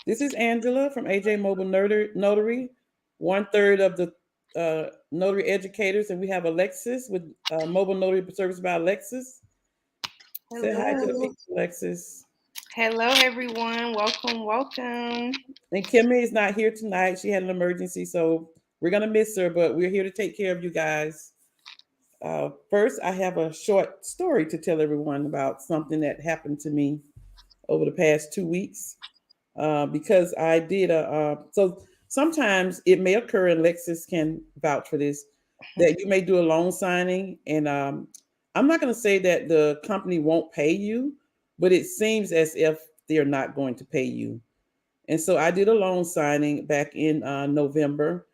This is Angela from AJ Mobile Notary, one third of the notary educators, and we have Alexis with Mobile Notary Service by Alexis. Say hi to the Hello. people, Alexis. Hello, everyone. Welcome. And Kimmi is not here tonight. She had an emergency, so we're gonna miss her, but we're here to take care of you guys. First, I have a short story to tell everyone about something that happened to me over the past 2 weeks. Because I did so sometimes it may occur, and Lexus can vouch for this, that you may do a loan signing, and I'm not going to say that the company won't pay you, but it seems as if they're not going to pay you. And so I did a loan signing back in November,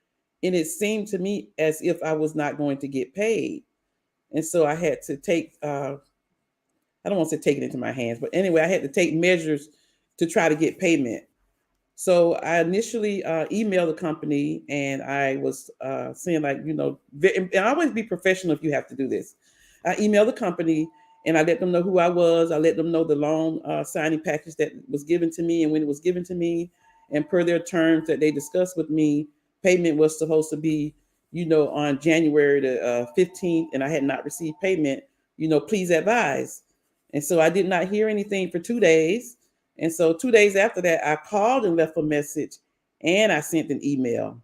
and it seemed to me as if I was not going to get paid. And so I had to take, I don't want to say take it into my hands, but anyway, I had to take measures to try to get payment. So I initially emailed the company, and I was saying, like, and always be professional if you have to do this. I emailed the company, and I let them know who I was. I let them know the loan signing package that was given to me and when it was given to me. And per their terms that they discussed with me, payment was supposed to be, on January the 15th, and I had not received payment. Please advise. And so I did not hear anything for 2 days. And so 2 days after that, I called and left a message, and I sent an email.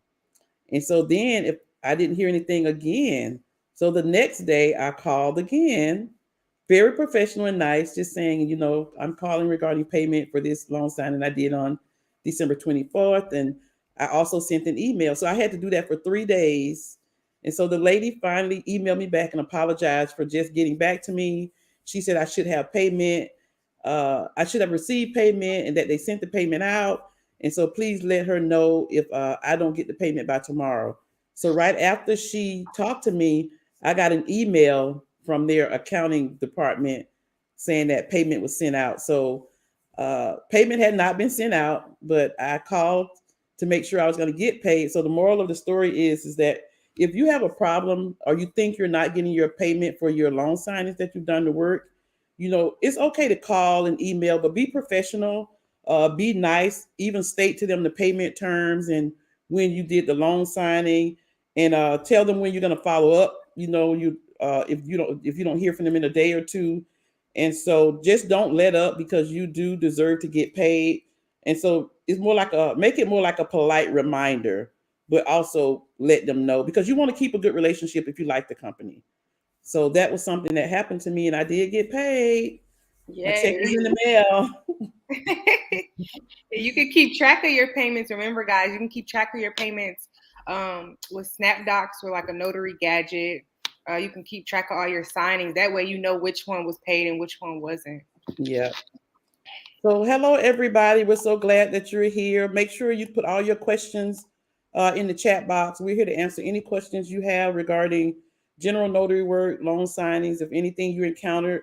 And so then if I didn't hear anything again, so the next day I called again, very professional and nice, just saying, I'm calling regarding payment for this loan signing I did on December 24th. And I also sent an email. So I had to do that for 3 days. And so the lady finally emailed me back and apologized for just getting back to me. She said I should have payment. I should have received payment and that they sent the payment out. And so please let her know if I don't get the payment by tomorrow. So right after she talked to me, I got an email from their accounting department saying that payment was sent out. So payment had not been sent out, but I called to make sure I was going to get paid. So the moral of the story is that if you have a problem or you think you're not getting your payment for your loan signings that you've done the work, it's okay to call and email, but be professional, be nice, even state to them the payment terms and when you did the loan signing, and tell them when you're going to follow up. If you don't hear from them in a day or two, and so just don't let up because you do deserve to get paid. And so it's more like make it more like a polite reminder, but also let them know because you want to keep a good relationship if you like the company. So that was something that happened to me, and I did get paid. My check Yay. is in the mail. You can keep track of your payments. Remember, guys, you can keep track of your payments with SnapDocs or like a notary gadget. You can keep track of all your signings. That way, you know which one was paid and which one wasn't. Yeah. So hello, everybody. We're so glad that you're here. Make sure you put all your questions in the chat box. We're here to answer any questions you have regarding general notary work, loan signings, if anything you encountered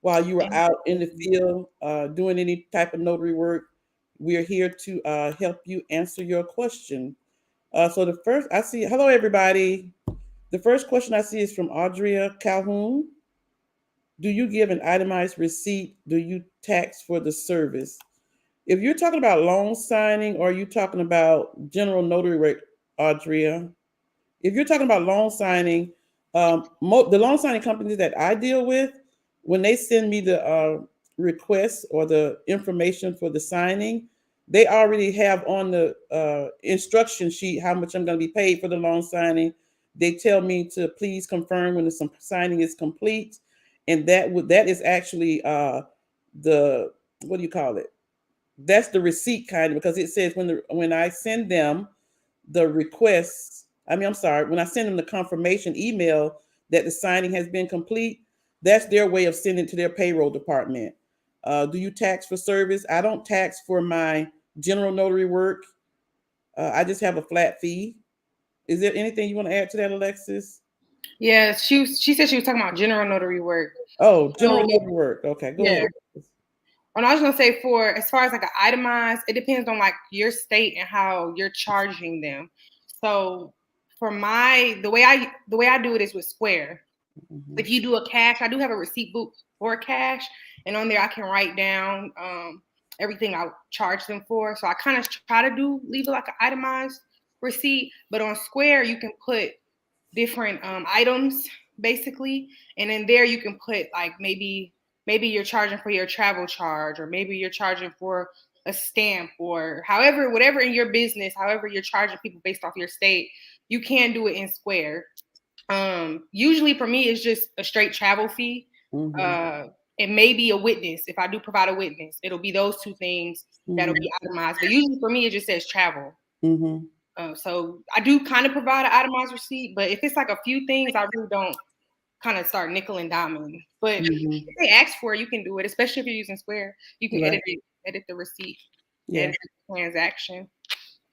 while you were out in the field doing any type of notary work. We're here to help you answer your question. So the first I see, hello everybody. The first question I see is from Audria Calhoun. Do you give an itemized receipt? Do you tax for the service? If you're talking about loan signing or you talking about general notary work, Audria, if you're talking about loan signing, the loan signing companies that I deal with, when they send me the request or the information for the signing, they already have on the instruction sheet how much I'm going to be paid for the loan signing. They tell me to please confirm when the signing is complete, and that is actually the, what do you call it? That's the receipt kind of, because it says when I send them the requests, I'm sorry, when I send them the confirmation email that the signing has been complete, that's their way of sending it to their payroll department. Do you tax for service? I don't tax for my general notary work. I just have a flat fee. Is there anything you want to add to that, Alexis? Yeah, she said she was talking about general notary work. Oh, general So notary work. Okay, go yeah. ahead. And I was gonna say, for as far as like an itemized, it depends on like your state and how you're charging them. So for the way I do it is with Square. Mhm. If you do a cash, I do have a receipt book for cash, and on there I can write down everything I charge them for. So I kind of try to leave it like an itemized receipt, but on Square you can put different items basically, and in there you can put like maybe you're charging for your travel charge, or maybe you're charging for a stamp, or however, whatever in your business, however you're charging people based off your state, you can do it in Square. Usually for me it's just a straight travel fee. It may be a witness. If I do provide a witness, it'll be those two things that'll be itemized, but usually for me it just says travel. So I do kind of provide an itemized receipt, but if it's like a few things, I really don't kind of start nickel and diming. But if they ask for it, you can do it, especially if you're using Square. You can edit the receipt, edit the transaction.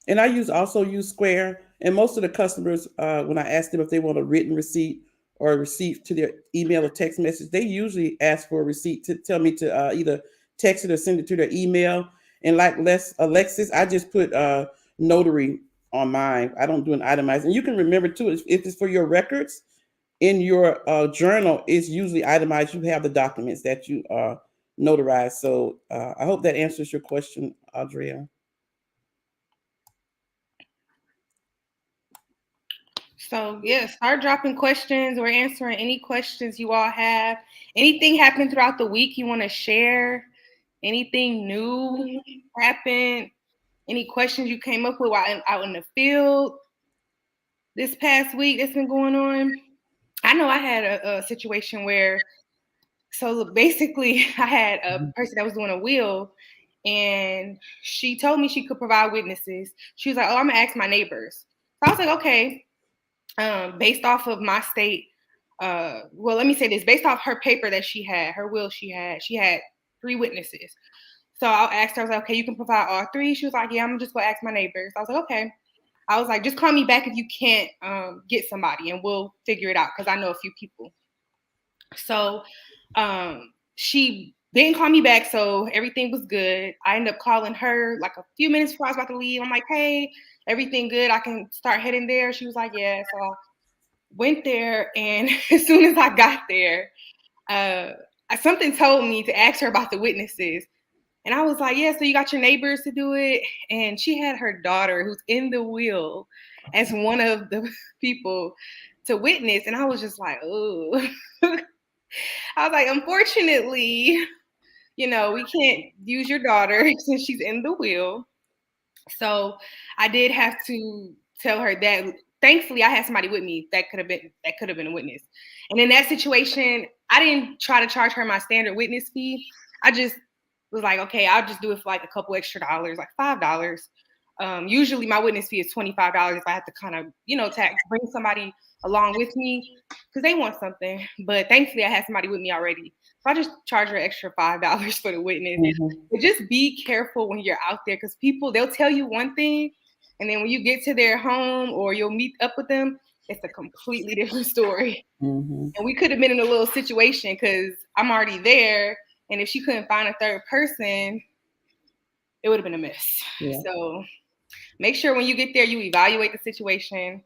And I also use Square. And most of the customers, when I ask them if they want a written receipt or a receipt to their email or text message, they usually ask for a receipt to tell me to either text it or send it to their email. And like Alexis, I just put notary on mine. I don't do an itemized. And you can remember too, if it's for your records in your journal, it's usually itemized. You have the documents that you notarize. So I hope that answers your question, Audrea. So yeah, start dropping questions or answering any questions you all have. Anything happened throughout the week you want to share? Anything new happened? Any questions you came up with while out in the field this past week that's been going on? I know I had a situation where, so basically I had a person that was doing a will, and she told me she could provide witnesses. She was like, "Oh, I'm gonna ask my neighbors." So I was like, "Okay." Based off of my state, well, let me say this: based off her paper that she had, her will she had 3 witnesses. So I asked her, I was like, "Okay, you can provide all 3." She was like, "Yeah, I'm just gonna ask my neighbors." I was like, "Okay." I was like, "Just call me back if you can't get somebody, and we'll figure it out because I know a few people." So she didn't call me back, so everything was good. I ended up calling her like a few minutes before I was about to leave. I'm like, "Hey, everything good? I can start heading there." She was like, "Yeah." So I went there, and as soon as I got there, something told me to ask her about the witnesses. And I was like, "Yeah, so you got your neighbors to do it?" And she had her daughter, who's in the will, as one of the people to witness. And I was just like, "Oh." I was like, "Unfortunately, we can't use your daughter since she's in the will." So I did have to tell her that. Thankfully, I had somebody with me that could have been a witness. And in that situation, I didn't try to charge her my standard witness fee. I just was like, "Okay, I'll just do it for like a couple extra dollars, like $5." Usually, my witness fee is $25 if I have to kind of, bring somebody along with me because they want something. But thankfully, I had somebody with me already. So I just charge her extra $5 for the witness. But just be careful when you're out there, because they'll tell you one thing, and then when you get to their home or you'll meet up with them, it's a completely different story. And we could have been in a little situation because I'm already there, and if she couldn't find a third person, it would have been a mess. Yeah. So make sure when you get there, you evaluate the situation,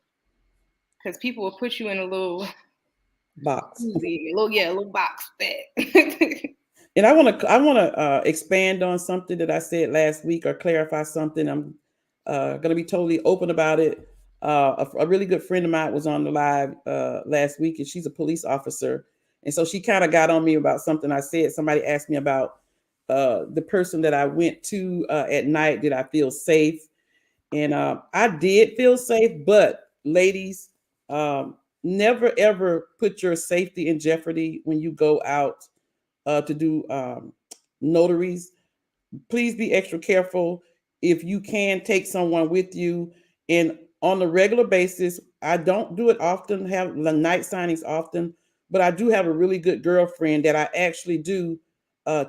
because people will put you in a little box. A little box. And I want to expand on something that I said last week, or clarify something. I'm going to be totally open about it. A really good friend of mine was on the live last week, and she's a police officer. And so she kind of got on me about something I said. Somebody asked me about the person that I went to at night. Did I feel safe? And I did feel safe, but ladies, never ever put your safety in jeopardy when you go out to do notaries. Please be extra careful. If you can, take someone with you. And on a regular basis, I don't do it often, have the night signings often, but I do have a really good girlfriend that I actually do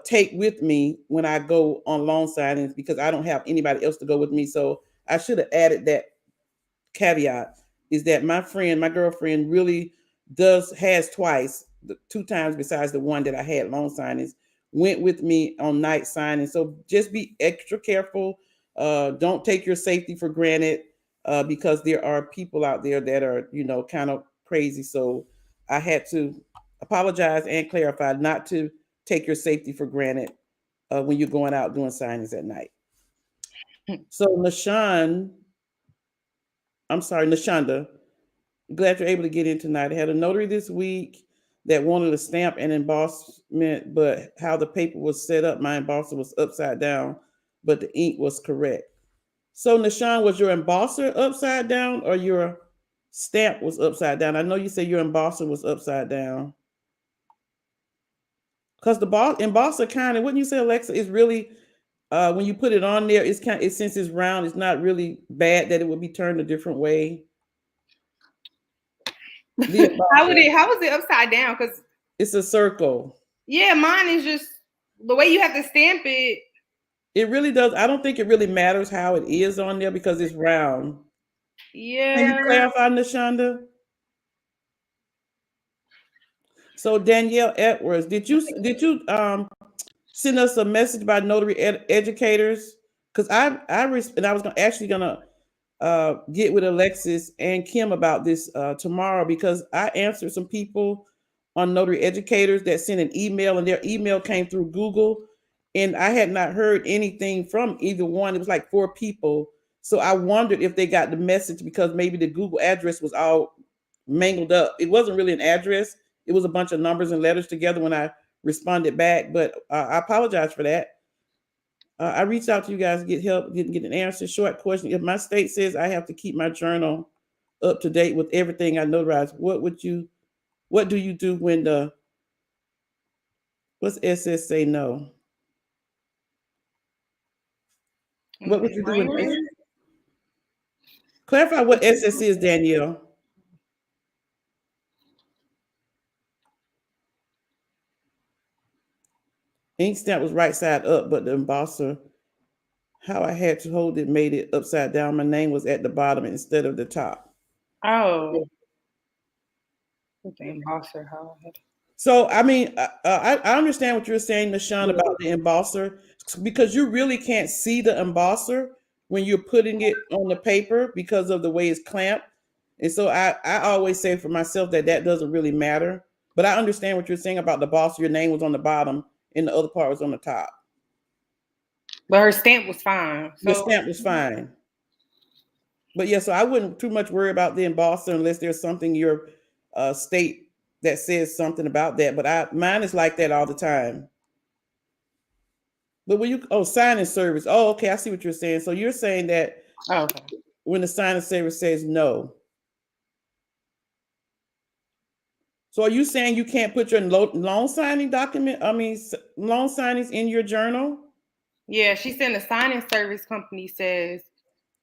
take with me when I go on loan signings, because I don't have anybody else to go with me. So I should have added that caveat, is that my girlfriend really has twice, 2 times besides the one that I had loan signings, went with me on night signing. So just be extra careful. Don't take your safety for granted, because there are people out there that are, kind of crazy. So I had to apologize and clarify not to take your safety for granted when you're going out doing signings at night. So Nashonda, glad you're able to get in tonight. I had a notary this week that wanted a stamp and embossment, but how the paper was set up, my embosser was upside down, but the ink was correct. So Nashawn, was your embosser upside down or your stamp was upside down? I know you said your embosser was upside down. Because the embosser kind of, wouldn't you say, Alexa, is really when you put it on there, it's kind of, since it's round, it's not really bad that it would be turned a different way. How was it upside down? Because it's a circle. Yeah, mine is just the way you have to stamp it. It really does. I don't think it really matters how it is on there because it's round. Yeah. Can you clarify, Nashonda? So Danielle Edwards, did you send us a message by notary educators? Because I was gonna get with Alexis and Kim about this tomorrow, because I answered some people on notary educators that sent an email, and their email came through Google, and I had not heard anything from either one. It was like 4 people. So I wondered if they got the message, because maybe the Google address was all mangled up. It wasn't really an address. It was a bunch of numbers and letters together when I responded back, but I apologize for that. I reached out to you guys to get help, didn't get an answer. Short question: if my state says I have to keep my journal up to date with everything I notarize, what do you do when what's SS say no? What would you do when clarify what SS is, Danielle? Ink stamp was right side up, but the embosser, how I had to hold it, made it upside down. My name was at the bottom instead of the top. Oh. The embosser, how I had. So, I mean, I understand what you're saying, Nashawn, about the embosser, because you really can't see the embosser when you're putting it on the paper because of the way it's clamped. And so I always say for myself that doesn't really matter. But I understand what you're saying about the boss. Your name was on the bottom and the other part was on the top. But her stamp was fine. The stamp was fine. But yeah, so I wouldn't too much worry about the embosser unless there's something your state that says something about that. But mine is like that all the time. But when you signing service, okay, I see what you're saying. So you're saying that when the signing service says no. So are you saying you can't put your loan signing document, loan signings in your journal? Yeah, she said the signing service company says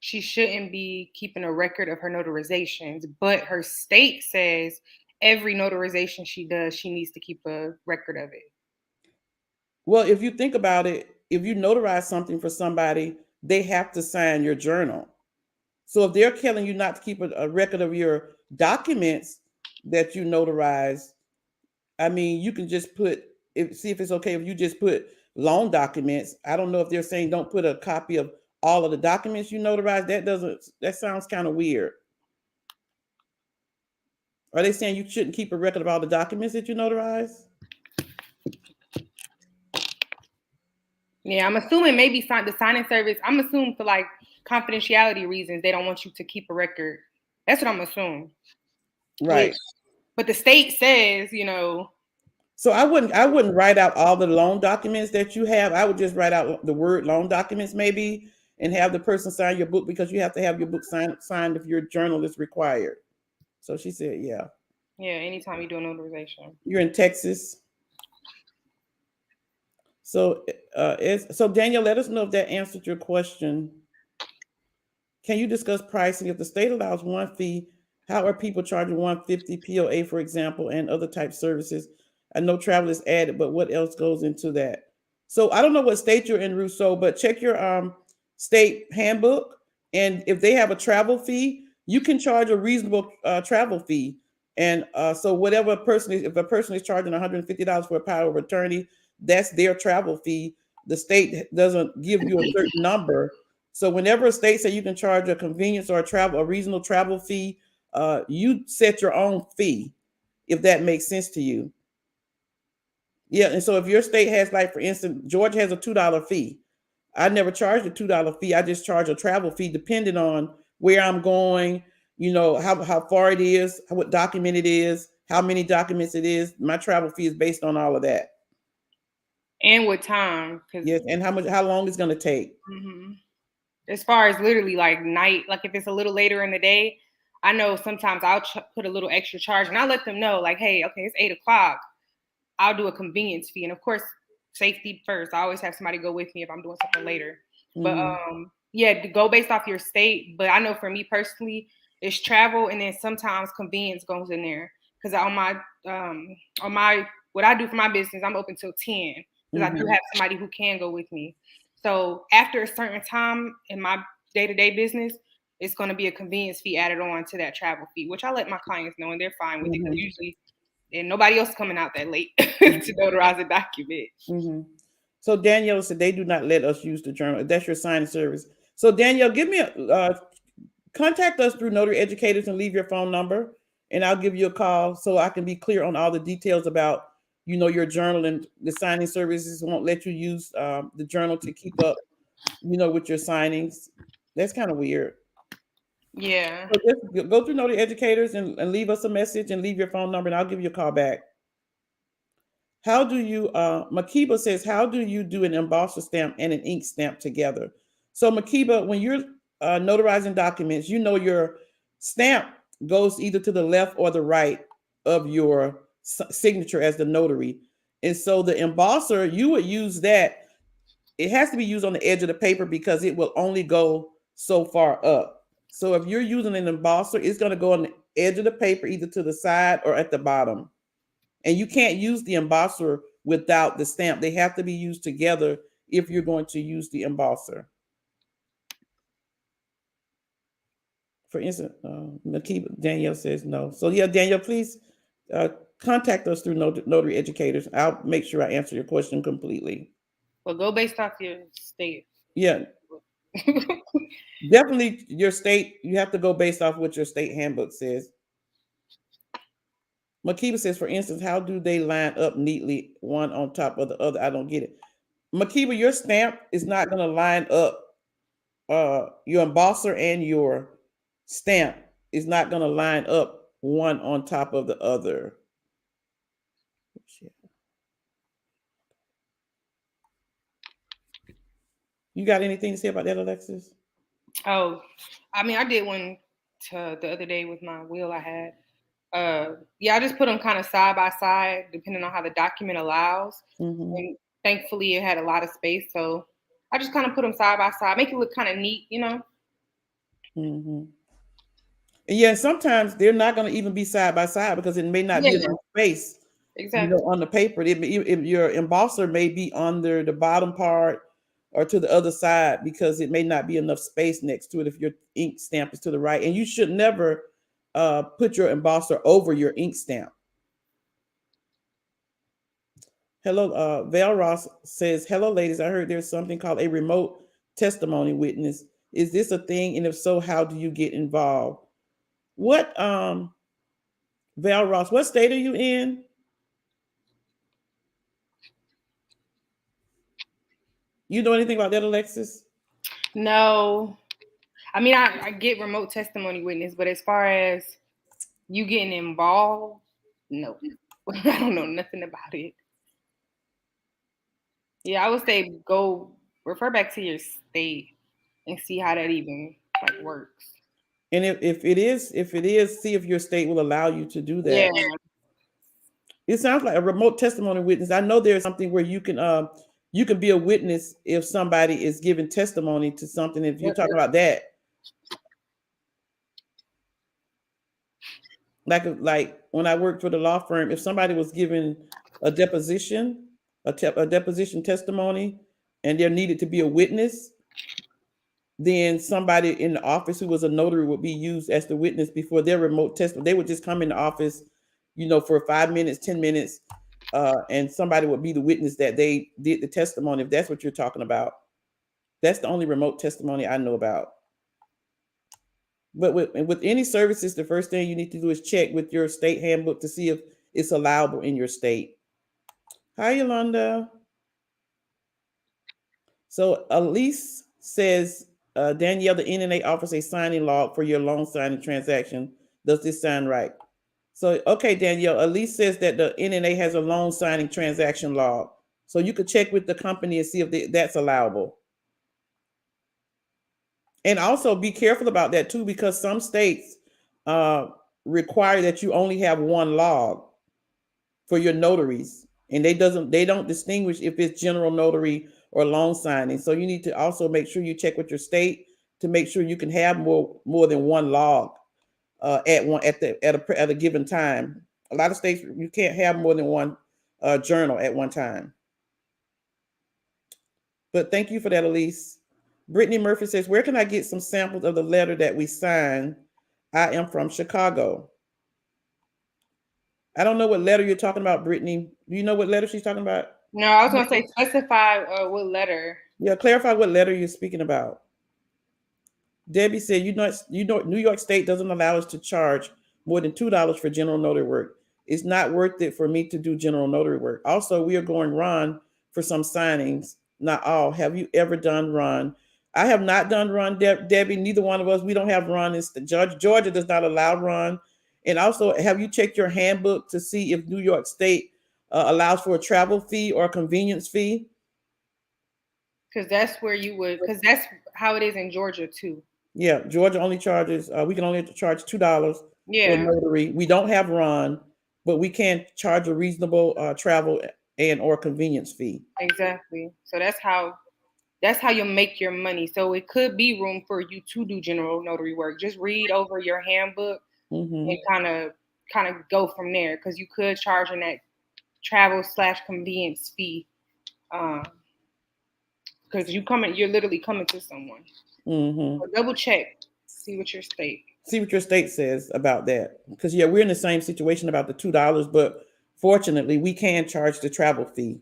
she shouldn't be keeping a record of her notarizations, but her state says every notarization she does, she needs to keep a record of it. Well, if you think about it, if you notarize something for somebody, they have to sign your journal. So if they're telling you not to keep a record of your documents that you notarize, I mean, you can just see if it's okay if you just put loan documents. I don't know if they're saying don't put a copy of all of the documents you notarize. That sounds kind of weird. Are they saying you shouldn't keep a record of all the documents that you notarize? Yeah, I'm assuming maybe the signing service, I'm assuming for like confidentiality reasons, they don't want you to keep a record. That's what I'm assuming. Right. But the state says, So I wouldn't write out all the loan documents that you have. I would just write out the word loan documents maybe and have the person sign your book, because you have to have your book signed if your journal is required. So she said, yeah. Yeah, anytime you do a notarization. You're in Texas. So Daniel, let us know if that answered your question. Can you discuss pricing? If the state allows one fee, how are people charging $150 POA, for example, and other type services? I know travel is added, but what else goes into that? So I don't know what state you're in, Rousseau, but check your state handbook. And if they have a travel fee, you can charge a reasonable travel fee. And so whatever if a person is charging $150 for a power of attorney, that's their travel fee. The state doesn't give you a certain number. So whenever a state say you can charge a convenience or a reasonable travel fee, you set your own fee, if that makes sense to you. Yeah, and so if your state has, like, for instance, Georgia has a $2 fee. I never charge a $2 fee. I just charge a travel fee depending on where I'm going, how far it is, what document it is, how many documents it is. My travel fee is based on all of that. And with time, because Yes, and how long it's gonna take. as far as literally like night, like if it's a little later in the day, I know sometimes I'll put a little extra charge, and I let them know like, hey, okay, it's 8 o'clock. I'll do a convenience fee, and of course, safety first. I always have somebody go with me if I'm doing something later. But yeah, to go based off your state. But I know for me personally, it's travel, and then sometimes convenience goes in there because on my what I do for my business, I'm open till 10 because I do have somebody who can go with me. So after a certain time in my day-to-day business, it's going to be a convenience fee added on to that travel fee, which I let my clients know, and they're fine with it because usually and nobody else coming out that late to notarize a document. So Danielle said they do not let us use the journal. That's your signing service. So Danielle, give me contact us through Notary Educators and leave your phone number, and I'll give you a call so I can be clear on all the details about your journal. And the signing services won't let you use the journal to keep up with your signings. That's kind of weird. Yeah. So just go through Notary Educators and leave us a message and leave your phone number, and I'll give you a call back. How do you, Makiba says, how do you do an embosser stamp and an ink stamp together? So Makiba, when you're notarizing documents, your stamp goes either to the left or the right of your signature as the notary. And so the embosser, you would use that. It has to be used on the edge of the paper because it will only go so far up. So if you're using an embosser, it's going to go on the edge of the paper, either to the side or at the bottom. And you can't use the embosser without the stamp. They have to be used together if you're going to use the embosser. For instance, Danielle says no. So yeah, Danielle, please contact us through Notary Educators. I'll make sure I answer your question completely. Well, go based off your state. Yeah. Definitely your state. You have to go based off what your state handbook says. Makiba says, for instance, how do they line up neatly one on top of the other? I don't get it. Makiba, your stamp is not going to line up. Your embosser and your stamp is not going to line up one on top of the other. You got anything to say about that, Alexis? Oh, I mean, I did one to the other day with my wheel I had. Yeah, I just put them kind of side by side, depending on how the document allows. And thankfully, it had a lot of space, so I just kind of put them side by side, make it look kind of neat, And yeah, sometimes they're not going to even be side by side because it may not be enough space, exactly. on the paper. Your embosser may be under the bottom part or to the other side because it may not be enough space next to it if your ink stamp is to the right. And you should never put your embosser over your ink stamp. Hello, Val Ross says, hello, ladies. I heard there's something called a remote testimony witness. Is this a thing? And if so, how do you get involved? What, Val Ross, what state are you in? You know anything about that, Alexis? No. I mean, I get remote testimony witness, but as far as you getting involved, no. I don't know nothing about it. Yeah, I would say go refer back to your state and see how that even like works. And if it is, see if your state will allow you to do that. Yeah. It sounds like a remote testimony witness. I know there's something where you can be a witness if somebody is giving testimony to something. If you're talking about that, like when I worked for the law firm, if somebody was giving a deposition, a deposition testimony, and there needed to be a witness, then somebody in the office who was a notary would be used as the witness before their remote testimony. They would just come in the office, for 5 minutes, 10 minutes, and somebody would be the witness that they did the testimony, if that's what you're talking about. That's the only remote testimony I know about. But with any services, the first thing you need to do is check with your state handbook to see if it's allowable in your state. Hi, Yolanda. So Elise says, Danielle, the NNA offers a signing log for your loan signing transaction. Does this sound right? So, okay, Danielle, Elise says that the NNA has a loan signing transaction log. So you could check with the company and see if that's allowable. And also be careful about that too, because some states uh, require that you only have one log for your notaries, and they don't distinguish if it's general notary or loan signing. So you need to also make sure you check with your state to make sure you can have more than one log at a given time. A lot of states you can't have more than one journal at one time. But thank you for that, Elise. Brittany Murphy says, "Where can I get some samples of the letter that we signed? I am from Chicago." I don't know what letter you're talking about, Brittany. Do you know what letter she's talking about? No, I was gonna say specify what letter. Yeah, clarify what letter you're speaking about. Debbie said, New York State doesn't allow us to charge more than $2 for general notary work. It's not worth it for me to do general notary work. Also, we are going Ron for some signings, not all. Have you ever done Ron? I have not done Ron, Debbie. Neither one of us. We don't have Ron. Georgia does not allow Ron. And also, have you checked your handbook to see if New York State allows for a travel fee or a convenience fee? Because that's where you would. Because that's how it is in Georgia too. Yeah, Georgia only charges. We can only charge $2 for a Yeah, notary. We don't have Ron, but we can charge a reasonable travel and or convenience fee. exactly. So that's how you make your money. So it could be room for you to do general notary work. Just read over your handbook and Mm-hmm. kind of go from there, because you could charge in that travel/convenience fee, because you're literally coming to someone. Mm-hmm. So double check, see what your state. See what your state says about that, because yeah, we're in the same situation about the $2, but fortunately, we can charge the travel fee.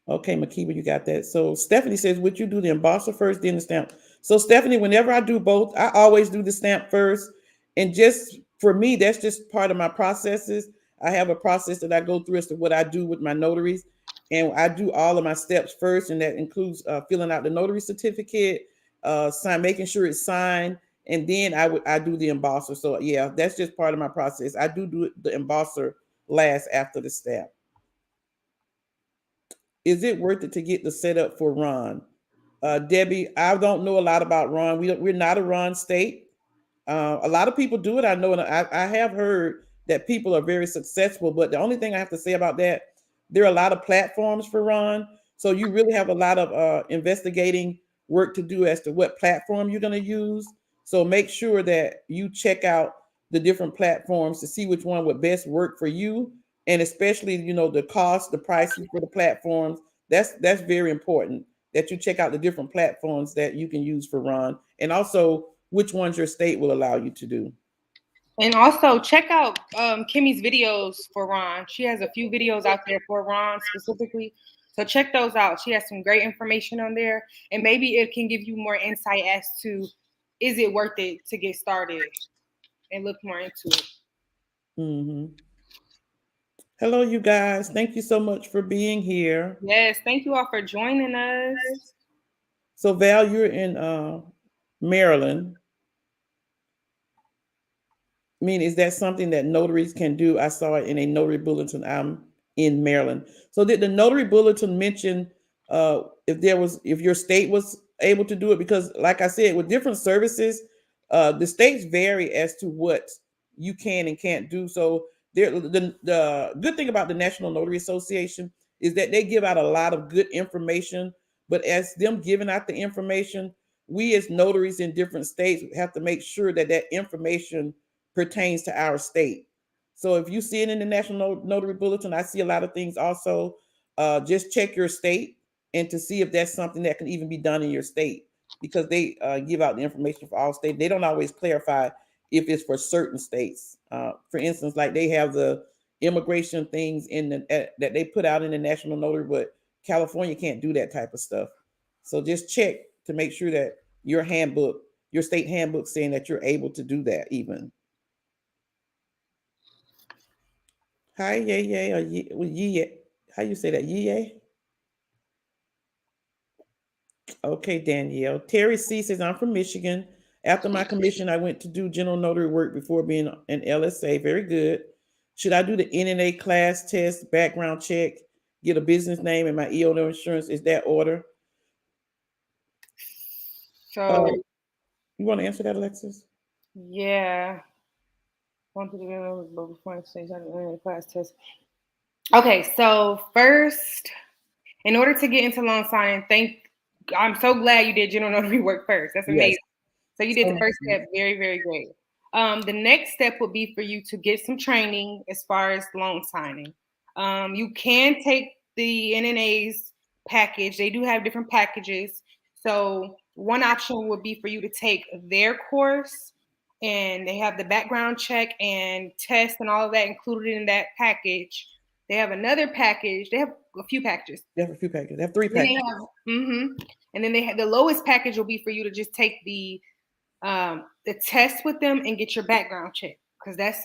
Okay, Makiba, you got that. So Stephanie says, would you do the embosser first, then the stamp? So Stephanie, whenever I do both, I always do the stamp first. And just for me, that's just part of my processes. I have a process that I go through as to what I do with my notaries. And I do all of my steps first, and that includes filling out the notary certificate, making sure it's signed, and then I do the embosser. So yeah, that's just part of my process. I do the embosser last after the stamp. Is it worth it to get the setup for Ron? Debbie, I don't know a lot about Ron. We're not a Ron state. A lot of people do it. I know, and I have heard that people are very successful. But the only thing I have to say about that, there are a lot of platforms for Ron. So you really have a lot of investigating work to do as to what platform you're going to use. So make sure that you check out the different platforms to see which one would best work for you, and especially the cost, the prices for the platforms. That's very important that you check out the different platforms that you can use for Ron, and also which ones your state will allow you to do. And also check out Kimmi's videos for Ron. She has a few videos out there for Ron specifically. So check those out. She has some great information on there. And maybe it can give you more insight as to, is it worth it to get started and look more into it. Mm-hmm. Hello, you guys. Thank you so much for being here. Yes, thank you all for joining us. So Val, you're in Maryland. I mean, is that something that notaries can do? I saw it in a notary bulletin. I'm in Maryland. So did the notary bulletin mention if your state was able to do it? Because like I said, with different services, the states vary as to what you can and can't do. So the good thing about the National Notary Association is that they give out a lot of good information. But as them giving out the information, we as notaries in different states have to make sure that that information pertains to our state. So if you see it in the National Notary Bulletin, I see a lot of things also. Just check your state and to see if that's something that can even be done in your state, because they give out the information for all states. They don't always clarify if it's for certain states. For instance, like they have the immigration things that they put out in the National Notary, but California can't do that type of stuff. So just check to make sure that your state handbook saying that you're able to do that even. Hi, yay, yay, or yee, how you say that? Yee. Okay, Danielle. Terry C says, I'm from Michigan. After my commission, I went to do general notary work before being an LSA. Very good. Should I do the NNA class test, background check, get a business name and my EOL insurance? Is that order? Uh, So you want to answer that, Alexis? yeah, want to do before exchange on class test. Okay, so first, in order to get into loan signing, I'm so glad you did general notary work first. That's Yes. amazing. So you did the first step, very, very great. The next step would be for you to get some training as far as loan signing. You can take the NNA's package. They do have different packages. So one option would be for you to take their course, and they have the background check and test and all of that included in that package. They have another package. They have a few packages. They have a few packages. They have three Then they packages. have, and then they have the lowest package will be for you to just take the test with them and get your background check, because that's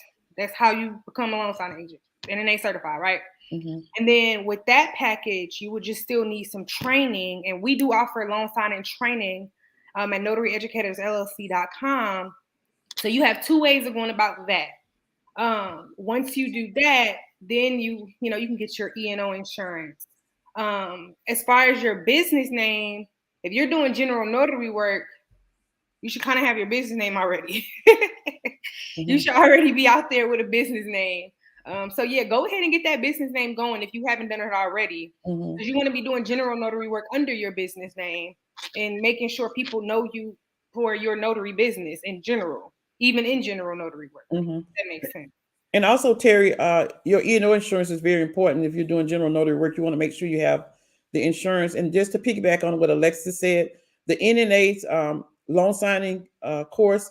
how you become a loan signing agent, and then they certify, right? Mm-hmm. And then with that package, you would just still need some training, and we do offer loan signing training at notaryeducatorsllc.com. So you have two ways of going about that. Once you do that, then you can get your E&O insurance. As far as your business name, if you're doing general notary work, you should kind of have your business name already. You Mm-hmm. should already be out there with a business name. So yeah, go ahead and get that business name going if you haven't done it already, Mm-hmm. because you want to be doing general notary work under your business name and making sure people know you for your notary business in general, even in general notary work. Mm-hmm. That makes sense. And also, Terry, your E&O insurance is very important. If you're doing general notary work, you want to make sure you have the insurance. And just to piggyback on what Alexis said, the NNA's loan signing course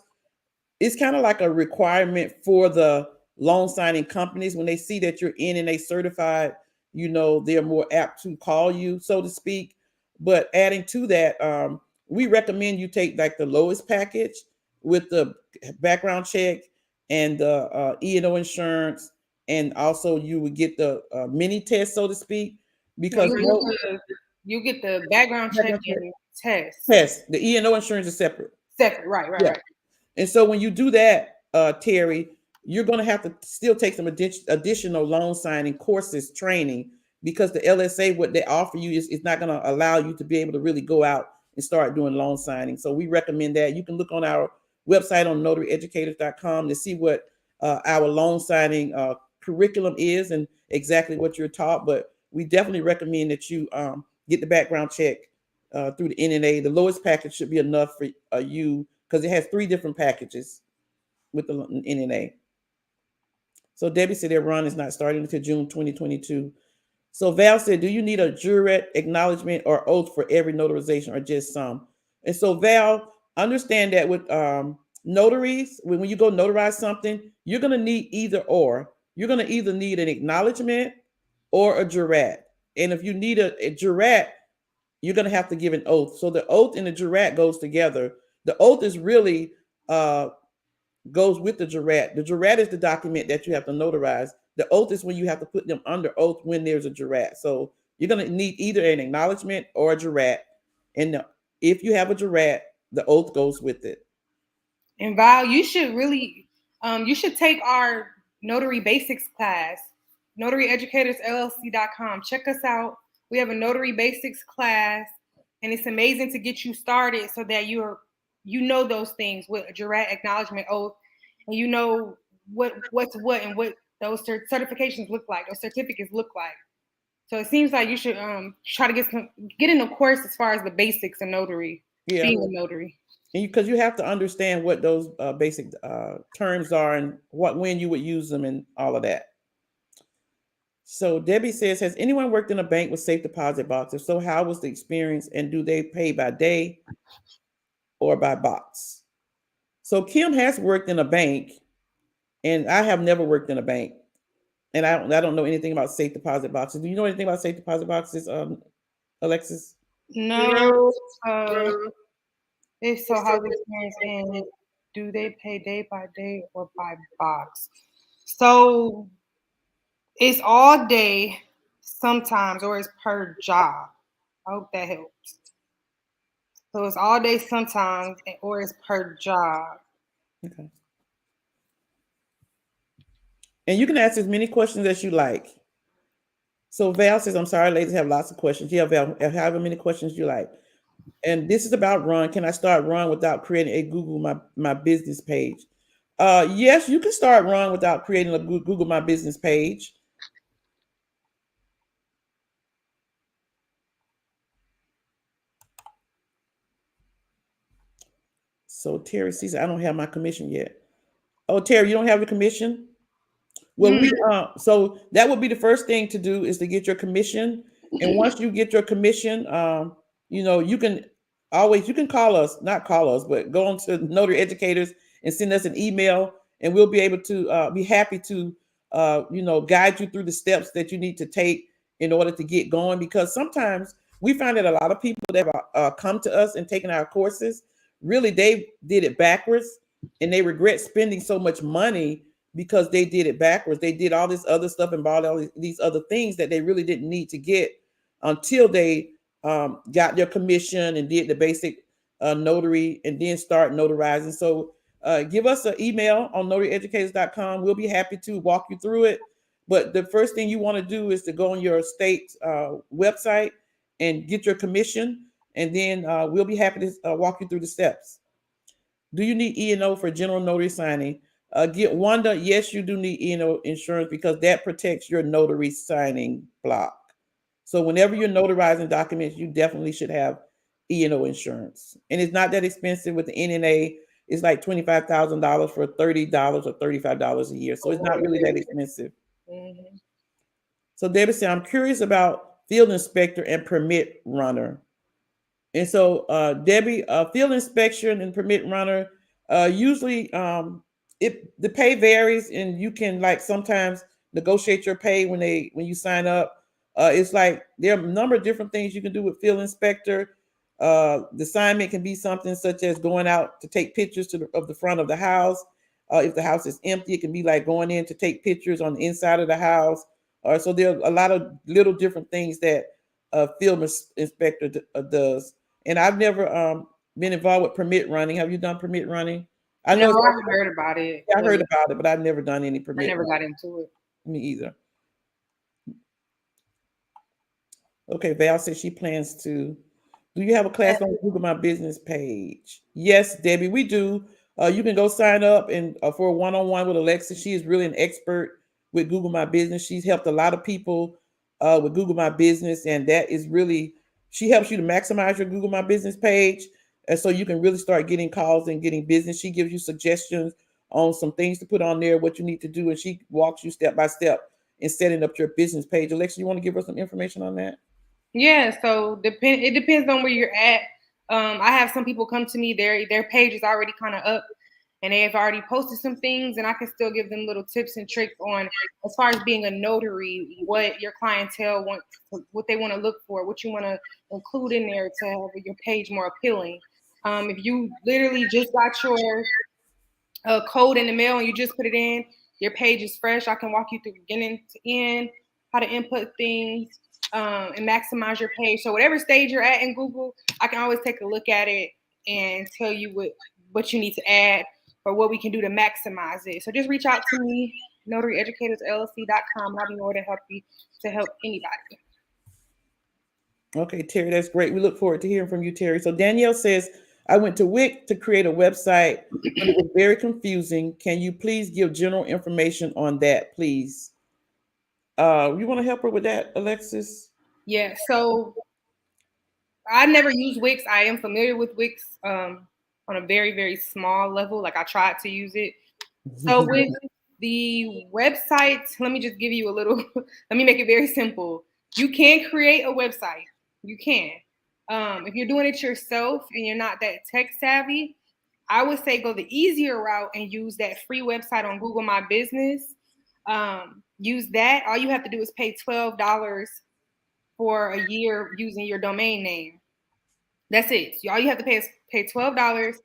is kind of like a requirement for the loan signing companies. When they see that you're NNA certified, they're more apt to call you, so to speak. But adding to that, we recommend you take like the lowest package with the background check and the E&O insurance, and also you would get the mini test, so to speak, No, because you get the background check background check and test test, the E&O insurance is separate. separate. Right, right, Yeah. right. And so when you do that, Terry, you're going to have to still take some additional loan signing courses training, because the LSA, what they offer you is not going to allow you to be able to really go out and start doing loan signing. So we recommend that. You can look on our website on notaryeducators.com to see what our loan signing curriculum is and exactly what you're taught. But we definitely recommend that you get the background check through the NNA. The lowest package should be enough for you, because it has three different packages with the NNA. So Debbie said their run is not starting until June 2022. So Val said, do you need a jurat acknowledgement or oath for every notarization, or just some? And so Val, understand that with notaries, when you go notarize something, you're going to need either or. You're going to either need an acknowledgement or a jurat. And if you need a jurat, you're going to have to give an oath. So the oath and the jurat goes together. The oath is really goes with the jurat. The jurat is the document that you have to notarize. The oath is when you have to put them under oath when there's a jurat. So you're going to need either an acknowledgement or a jurat. And if you have a jurat, the oath goes with it. And Val, you should take our notary basics class, notaryeducatorsllc.com. Check us out. We have a notary basics class, and it's amazing to get you started so that you know those things with a jurat acknowledgement oath, and you know what's what and what those certifications look like, those certificates look like. So it seems like you should try to get in the course as far as the basics of notary, Yeah. being a notary. Because you have to understand what those basic terms are and when you would use them and all of that. So Debbie says, has anyone worked in a bank with safe deposit box? If so, how was the experience, and do they pay by day or by box? So Kim has worked in a bank, and I have never worked in a bank, and I don't know anything about safe deposit boxes. Do you know anything about safe deposit boxes, Alexis? No. If so, how's the experience, and do they pay day by day or by box? So It's all day sometimes, or it's per job. I hope that helps. So it's all day sometimes, or it's per job. Okay. And you can ask as many questions as you like. So Val says, I'm sorry, ladies have lots of questions. Yeah, Val, however many questions you like. And this is about Run. Can I start Run without creating a Google my business page? Yes, you can start Run without creating a Google My Business page. So Terry says, I don't have my commission yet. Oh, Terry, you don't have a commission? Well, we so that would be the first thing to do is to get your commission. And once you get your commission, you can always you can call us, not call us, but go on to Notary Educators and send us an email, and we'll be able to be happy to guide you through the steps that you need to take in order to get going. Because sometimes we find that a lot of people that come to us and taking our courses, really they did it backwards, and they regret spending so much money because they did it backwards. They did all this other stuff and bought all these other things that they really didn't need to get until they got their commission and did the basic notary and then start notarizing. So give us an email on notaryeducators.com. We'll be happy to walk you through it. But the first thing you want to do is to go on your state website and get your commission. And then we'll be happy to walk you through the steps. Do you need E&O for general notary signing? Get Wanda. Yes, you do need E&O insurance because that protects your notary signing block. So whenever you're notarizing documents, you definitely should have E&O insurance. And it's not that expensive with the NNA. It's like $25,000 for $30 or $35 a year. So it's not really that expensive. Mm-hmm. So Debbie said, I'm curious about field inspector and permit runner. And so, Debbie, field inspection and permit runner, usually the pay varies, and you can like sometimes negotiate your pay when you sign up. It's like there are a number of different things you can do with field inspector. The assignment can be something such as going out to take pictures of the front of the house. If the house is empty, it can be like going in to take pictures on the inside of the house. So there are a lot of little different things that a field inspector does. And I've never been involved with permit running. Have you done permit running? I No, know I've heard about it. I heard about it, but I've never done any I permit never running. got into it. Me either. Okay, Val says she plans to. Do you have a class on Google My Business page? Yes, Debbie, we do. You can go sign up and for a one-on-one with Alexa. She is really an expert with Google My Business. She's helped a lot of people with Google My Business, and that is really she helps you to maximize your Google My Business page, and so you can really start getting calls and getting business. She gives you suggestions on some things to put on there, what you need to do, and she walks you step by step in setting up your business page. Alexa, you want to give us some information on that? Yeah, so it depends on where you're at. I have some people come to me, their page is already kind of up and they have already posted some things, and I can still give them little tips and tricks on as far as being a notary, what your clientele wants, what they want to look for, what you want to include in there to have your page more appealing. If you literally just got your code in the mail and you just put it in, your page is fresh. I can walk you through beginning to end, how to input things, and maximize your page. So whatever stage you're at in Google, I can always take a look at it and tell you what you need to add or what we can do to maximize it. So just reach out to me, notaryeducatorsllc.com, and I'll be more than happy to help anybody. Okay, Terry, that's great. We look forward to hearing from you, Terry. So Danielle says, I went to Wix to create a website, but it was very confusing. Can you please give general information on that, please? You want to help her with that, Alexis? Yeah, so I never used Wix. I am familiar with Wix on a very, very small level. Like I tried to use it. So with the website, let me just give you a little, let me make it very simple. You can create a website. You can. If you're doing it yourself and you're not that tech savvy, I would say go the easier route and use that free website on Google My Business. Use that. All you have to do is pay $12 for a year using your domain name. That's it. All you have to pay is pay $12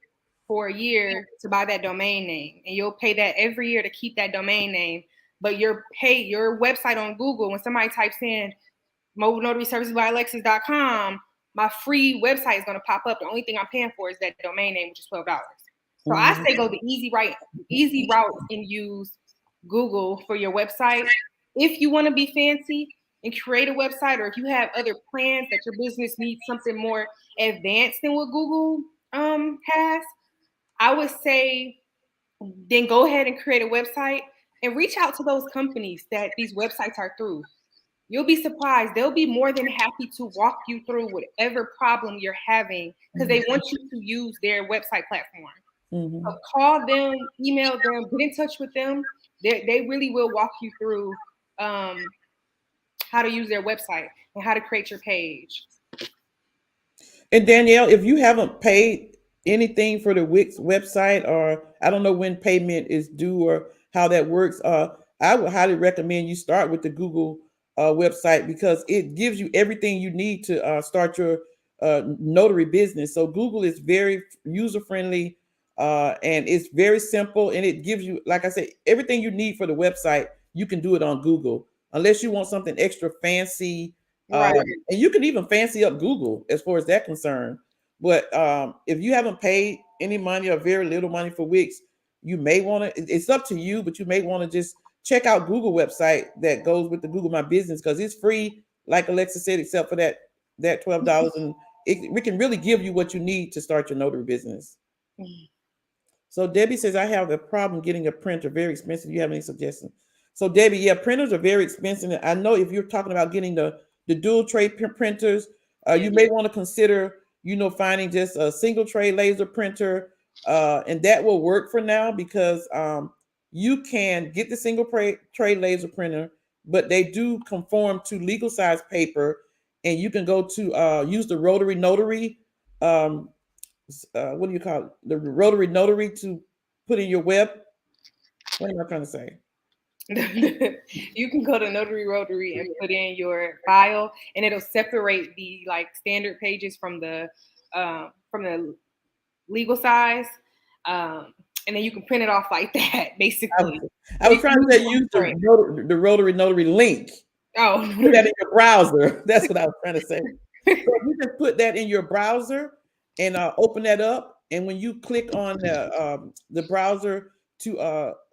for a year to buy that domain name, and you'll pay that every year to keep that domain name. but your website on Google, when somebody types in mobile notary services by Alexis.com, my free website is going to pop up. The only thing I'm paying for is that domain name, which is $12. So I say go the easy route and use Google for your website. If you want to be fancy and create a website, or if you have other plans that your business needs something more advanced than what Google has, I would say then go ahead and create a website and reach out to those companies that these websites are through. You'll be surprised. They'll be more than happy to walk you through whatever problem you're having because they want you to use their website platform. So call them, email them, get in touch with them. They really will walk you through how to use their website and how to create your page. And Danielle, if you haven't paid anything for the Wix website, or I don't know when payment is due or how that works, I would highly recommend you start with the Google website because it gives you everything you need to start your notary business. So Google is very user friendly and it's very simple, and it gives you, like I said, everything you need for the website. You can do it on Google, unless you want something extra fancy. Right. And you can even fancy up Google as far as that concerned. But if you haven't paid any money or very little money for Wix, you may want to, it's up to you, but you may want to just check out Google website that goes with the Google My Business because it's free, like Alexa said, except for that $12. And we can really give you what you need to start your notary business. So Debbie says, I have a problem getting a printer, very expensive. Do you have any suggestions? So Debbie, yeah, printers are very expensive. I know if you're talking about getting the dual tray printers, you may want to consider, finding just a single tray laser printer, and that will work for now because you can get the single tray laser printer, but they do conform to legal size paper, and you can go to use the rotary notary. What do you call it? The rotary notary to put in your web. What am I trying to say? You can go to Notary Rotary and put in your file, and it'll separate the standard pages from the legal size, and then you can print it off like that. Basically, I was trying to say use the rotary notary link. Oh, put that in your browser. That's what I was trying to say. So you can put that in your browser and open that up, and when you click on the browser to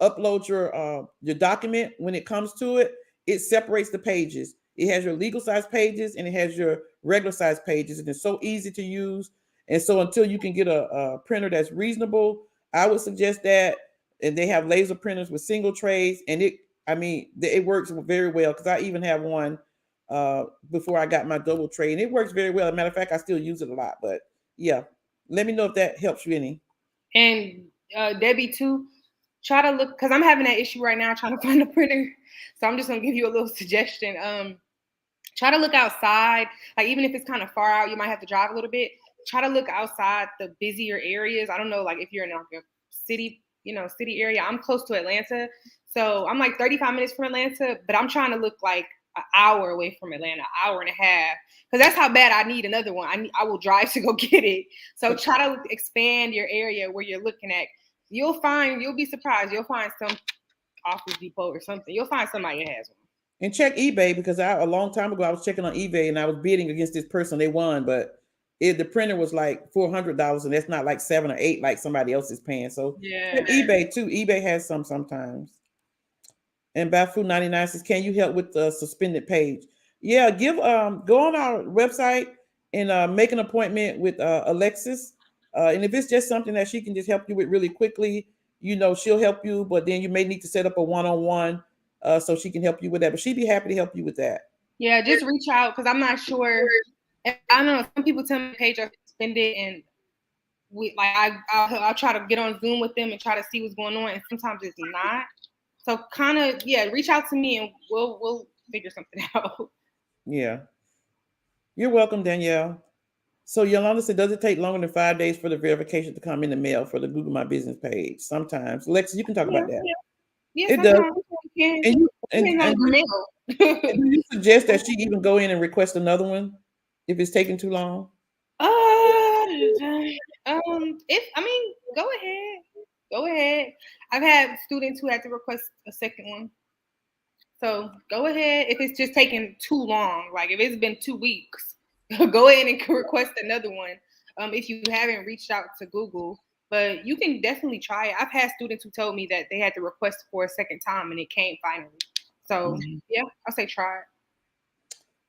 upload your document, when it comes to it, it separates the pages. It has your legal size pages and it has your regular size pages, and it's so easy to use. And so until you can get a printer that's reasonable, I would suggest that. And they have laser printers with single trays, and it works very well because I even have one before I got my double tray, and it works very well. As a matter of fact, I still use it a lot. But yeah, let me know if that helps you any. And Debbie too, try to look, because I'm having that issue right now trying to find a printer. So I'm just gonna give you a little suggestion. Try to look outside. Like even if it's kind of far out, you might have to drive a little bit. Try to look outside the busier areas. I don't know, like if you're in a city, city area. I'm close to Atlanta, so I'm like 35 minutes from Atlanta, but I'm trying to look like an hour away from Atlanta, an hour and a half, because that's how bad I need another one. I will drive to go get it. So try to expand your area where you're looking at. You'll be surprised. You'll find some Office Depot or something. You'll find somebody that has one. And check eBay, because a long time ago I was checking on eBay and I was bidding against this person. They won, but the printer was like $400, and that's not like 7 or 8 like somebody else is paying. So yeah, eBay too. eBay has some sometimes. And Bafu 99 says, "Can you help with the suspended page?" Yeah, go on our website and make an appointment with Alexis. And if it's just something that she can just help you with really quickly, she'll help you. But then you may need to set up a one-on-one so she can help you with that. But she'd be happy to help you with that. Yeah, just reach out because I'm not sure. I don't know. Some people tell me the page are suspended, and I'll try to get on Zoom with them and try to see what's going on, and sometimes it's not. So kind of reach out to me and we'll figure something out. Yeah, you're welcome, Danielle. So Yolanda said, does it take longer than 5 days for the verification to come in the mail for the Google My Business page? Sometimes. Lexa, you can talk about that. Yeah, it does. And do you suggest that she even go in and request another one if it's taking too long? Go ahead. I've had students who had to request a second one. So go ahead. If it's just taking too long, like if it's been 2 weeks, go ahead and request another one. If you haven't reached out to Google, but you can definitely try it. I've had students who told me that they had to request for a second time and it came finally. So yeah, I'll say try it.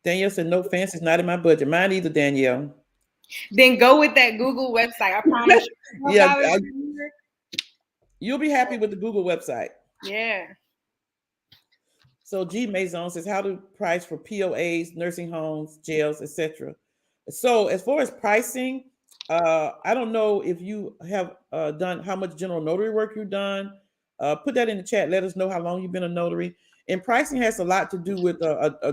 Danielle said, no fancy is not in my budget. Mine either, Danielle. Then go with that Google website. I promise you. Yeah, you'll be happy with the Google website. Yeah. So G Maison says, how to price for POAs, nursing homes, jails, etc. So as far as pricing, I don't know if you have done how much general notary work you've done. Put that in the chat. Let us know how long you've been a notary. And pricing has a lot to do with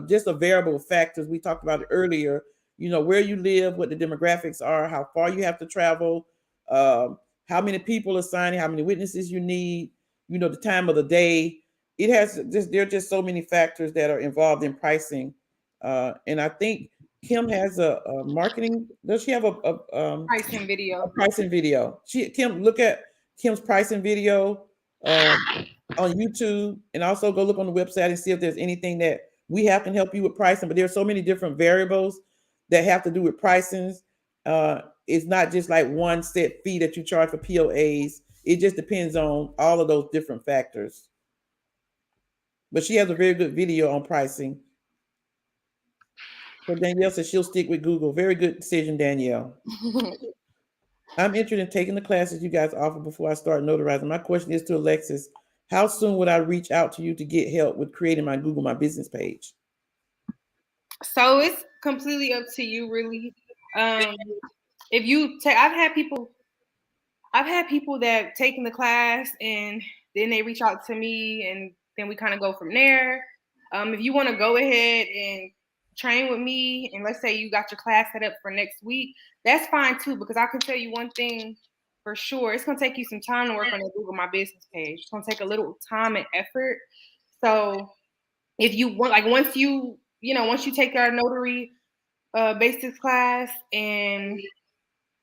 just a variable of factors. We talked about it earlier. You know, where you live, what the demographics are, how far you have to travel, how many people are signing, how many witnesses you need, you know, the time of the day. It has just, there are just so many factors that are involved in pricing. And I think Kim has a marketing. Does she have Pricing video? A pricing video. Kim, look at Kim's pricing video on YouTube, and also go look on the website and see if there's anything that we have can help you with pricing. But there's so many different variables that have to do with pricings. It's not just like one set fee that you charge for POAs. It just depends on all of those different factors. But she has a very good video on pricing. So Danielle says she'll stick with Google. Very good decision, Danielle. I'm interested in taking the classes you guys offer before I start notarizing. My question is to Alexis, how soon would I reach out to you to get help with creating my Google My Business page? So it's completely up to you, really. If you take, I've had people that taken the class and then they reach out to me and then we kind of go from there. If you want to go ahead and train with me and let's say you got your class set up for next week, that's fine too, because I can tell you one thing for sure. It's going to take you some time to work on the Google My Business page. It's going to take a little time and effort. So if you want, like once you take our notary basics class and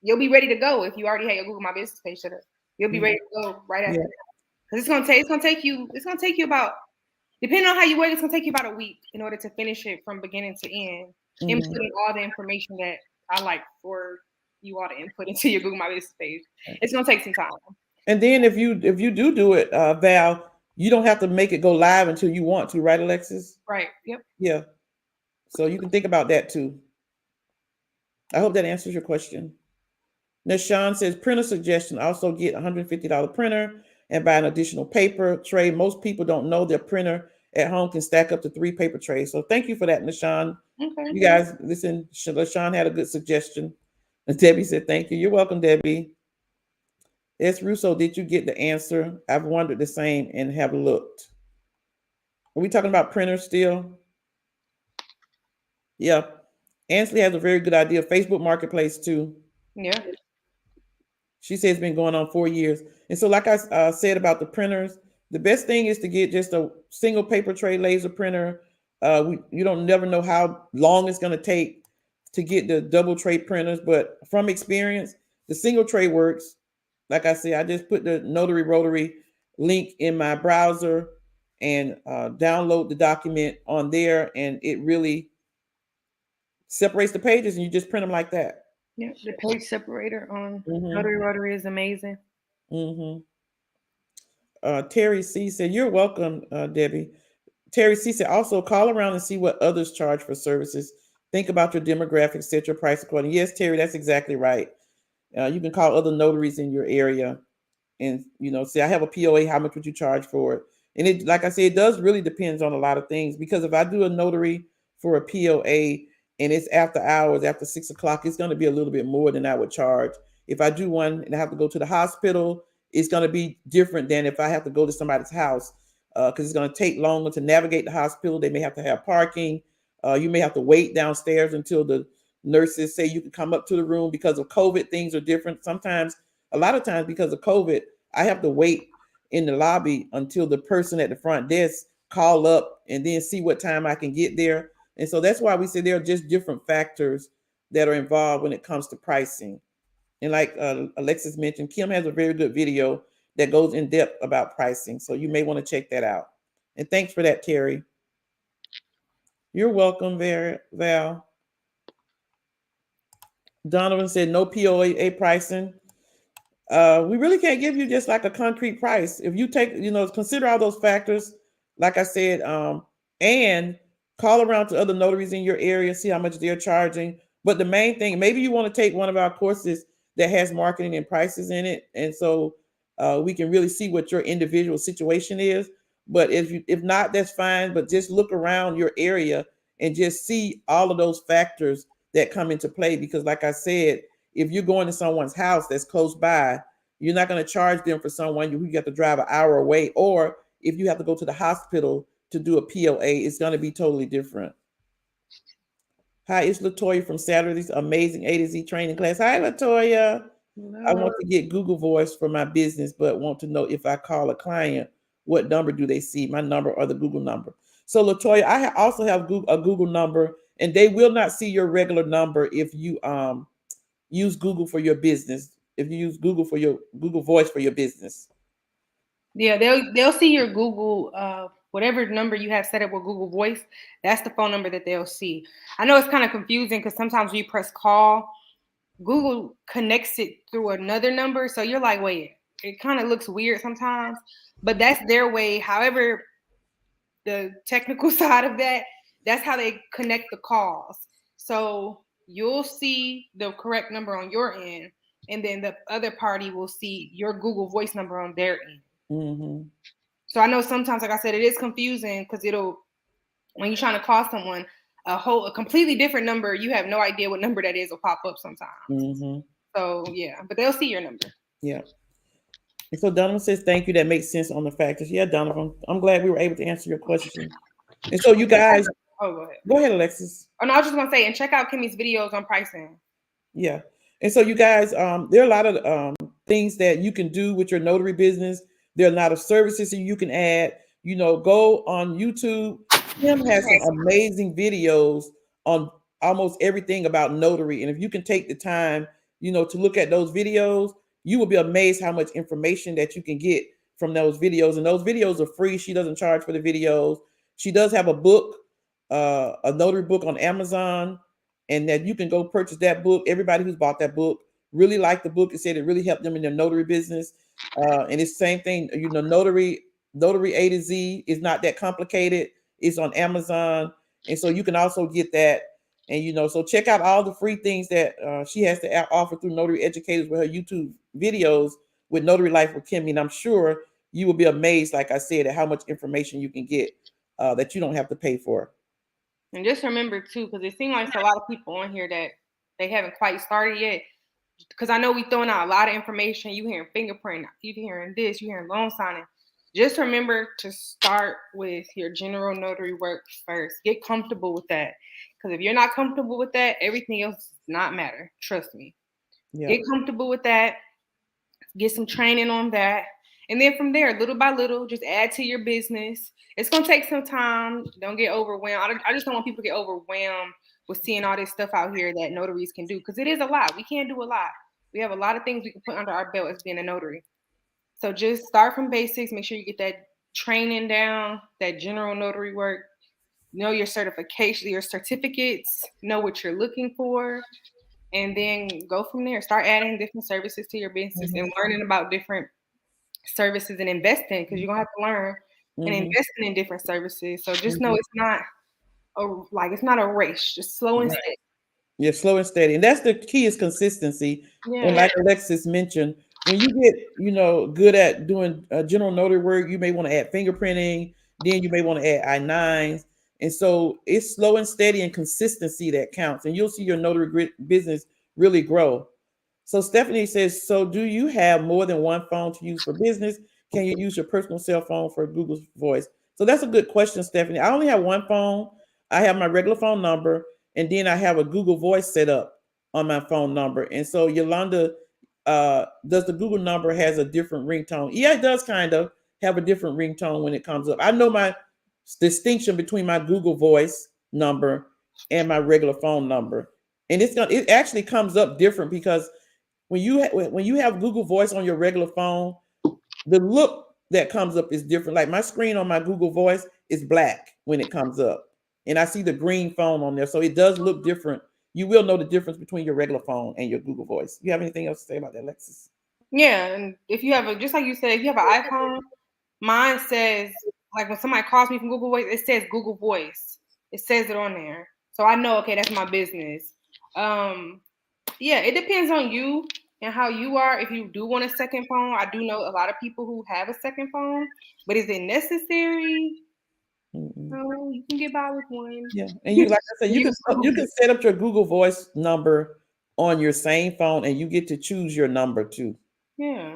you'll be ready to go if you already have your Google My Business page set up. You'll be ready to go right after that. Because it's gonna take you about, depending on how you work, it's gonna take you about a week in order to finish it from beginning to end, inputting all the information that I like for you all to input into your Google My Business page. It's gonna take some time. And then if you do it, Val, you don't have to make it go live until you want to, right, Alexis? Right. Yep. Yeah. So you can think about that too. I hope that answers your question. Nashawn says, printer suggestion, also get $150 printer and buy an additional paper tray. Most people don't know their printer at home can stack up to 3 paper trays. So thank you for that, Nashawn. Okay. You guys, listen, Nashawn had a good suggestion. And Debbie said, thank you. You're welcome, Debbie. S. Russo, did you get the answer? I've wondered the same and have looked. Are we talking about printers still? Yeah. Ansley has a very good idea. Facebook Marketplace too. Yeah. She says it's been going on 4 years. And so like I said about the printers, the best thing is to get just a single paper tray laser printer. You don't never know how long it's going to take to get the double tray printers, but from experience, the single tray works. Like I said, I just put the Notary Rotary link in my browser and download the document on there, and it really separates the pages, and you just print them like that. Yeah, the page separator on Notary Rotary is amazing. Terry C said, you're welcome, Debbie. Terry C said, also call around and see what others charge for services. Think about your demographics, set your price accordingly. Yes, Terry, that's exactly right. You can call other notaries in your area and, say, I have a POA, how much would you charge for it? And it, like I said, it does really depends on a lot of things, because if I do a notary for a POA and it's after hours, after 6 o'clock, it's going to be a little bit more than I would charge. If I do one and I have to go to the hospital, it's going to be different than if I have to go to somebody's house, because it's going to take longer to navigate the hospital. They may have to have parking. You may have to wait downstairs until the nurses say you can come up to the room. Because of COVID, things are different. Sometimes, a lot of times because of COVID, I have to wait in the lobby until the person at the front desk call up and then see what time I can get there. And so that's why we say there are just different factors that are involved when it comes to pricing. And like Alexis mentioned, Kim has a very good video that goes in depth about pricing. So you may want to check that out. And thanks for that, Terry. You're welcome, Val. Donovan said no POA pricing. We really can't give you just like a concrete price. If you take, consider all those factors, like I said, and call around to other notaries in your area, see how much they're charging. But the main thing, maybe you want to take one of our courses that has marketing and prices in it, and so we can really see what your individual situation is. But if not, that's fine. But just look around your area and just see all of those factors that come into play. Because, like I said, if you're going to someone's house that's close by, you're not going to charge them for someone who you have to drive an hour away. Or if you have to go to the hospital to do a POA, it's going to be totally different. Hi, it's Latoya from Saturday's amazing A to Z training class. Hi, Latoya. I want to get Google Voice for my business, but want to know if I call a client, what number do they see, my number or the Google number? So, Latoya, I also have a Google number, and they will not see your regular number if you use Google for your business. If you use Google for your Google Voice for your business. Yeah, they'll see your Google whatever number you have set up with Google Voice. That's the phone number that they'll see. I know it's kind of confusing because sometimes when you press call, Google connects it through another number, so you're like, wait, it kind of looks weird sometimes. But that's their way. However, the technical side of that, that's how they connect the calls. So you'll see the correct number on your end, and then the other party will see your Google Voice number on their end. Mm-hmm. So I know sometimes, like I said, it is confusing because when you're trying to call someone, a completely different number, you have no idea what number that is will pop up sometimes. Mm-hmm. So yeah, but they'll see your number. Yeah. And so Donovan says, thank you. That makes sense on the factors. Yeah, Donovan, I'm glad we were able to answer your question. And so you guys, go ahead, Alexis. Oh no, I was just gonna say, and check out Kimmi's videos on pricing. Yeah. And so you guys, there are a lot of things that you can do with your notary business. There are a lot of services that you can add. Go on YouTube. Kim has some amazing videos on almost everything about notary. And if you can take the time, to look at those videos, you will be amazed how much information that you can get from those videos. And those videos are free. She doesn't charge for the videos. She does have a book, a notary book on Amazon, and that you can go purchase that book. Everybody who's bought that book really liked the book. It said it really helped them in their notary business. And it's the same thing, notary A to Z is not that complicated. It's on Amazon. And so you can also get that. And, so check out all the free things that she has to offer through Notary Educators with her YouTube videos with Notary Life with Kimmi. And I'm sure you will be amazed, like I said, at how much information you can get that you don't have to pay for. And just remember too, because it seems like a lot of people on here that they haven't quite started yet. Because I know we throwing out a lot of information. You hearing Fingerprint, you hearing this, you hearing loan signing. Just remember to start with your general notary work first. Get comfortable with that. Because if you're not comfortable with that, everything else does not matter. Trust me. Yeah. Get comfortable with that. Get some training on that. And then from there, little by little, just add to your business. It's going to take some time. Don't get overwhelmed. I just don't want people to get overwhelmed with seeing all this stuff out here that notaries can do, because it is a lot. We can't do a lot. We have a lot of things we can put under our belt as being a notary. So just start from basics. Make sure you get that training down, that general notary work. Know your certification, your certificates. Know what you're looking for. And then go from there. Start adding different services to your business and learning about different services and investing, because you're going to have to learn and investing in different services. So just know it's not a race, just slow and steady. Yeah, slow and steady. And that's the key, is consistency. Yeah. And like Alexis mentioned, when you get, good at doing general notary work, you may want to add fingerprinting, then you may want to add I-9s. And so it's slow and steady and consistency that counts. And you'll see your notary business really grow. So Stephanie says, so do you have more than one phone to use for business? Can you use your personal cell phone for Google Voice? So that's a good question, Stephanie. I only have one phone. I have my regular phone number, and then I have a Google Voice set up on my phone number. And so Yolanda, does the Google number has a different ringtone? Yeah, it does kind of have a different ringtone when it comes up. I know my distinction between my Google Voice number and my regular phone number. And it actually comes up different, because when you have Google Voice on your regular phone, the look that comes up is different. Like my screen on my Google Voice is black when it comes up. and I see the green phone on there, so it does look different. You will know the difference between your regular phone and your Google Voice. You have anything else to say about that, Alexis? Yeah, and if you have a, just like you said, if you have an iPhone, mine says, like when somebody calls me from Google Voice, it says Google Voice. It says it on there, so I know, okay, that's my business. Um, yeah, it depends on you and how you are. If you do want a second phone, I do know a lot of people who have a second phone, but is it necessary? Mm-mm. No, you can get by with one. Yeah, and you, like I said, Use you two. can set up your Google Voice number on your same phone, and you get to choose your number too. Yeah.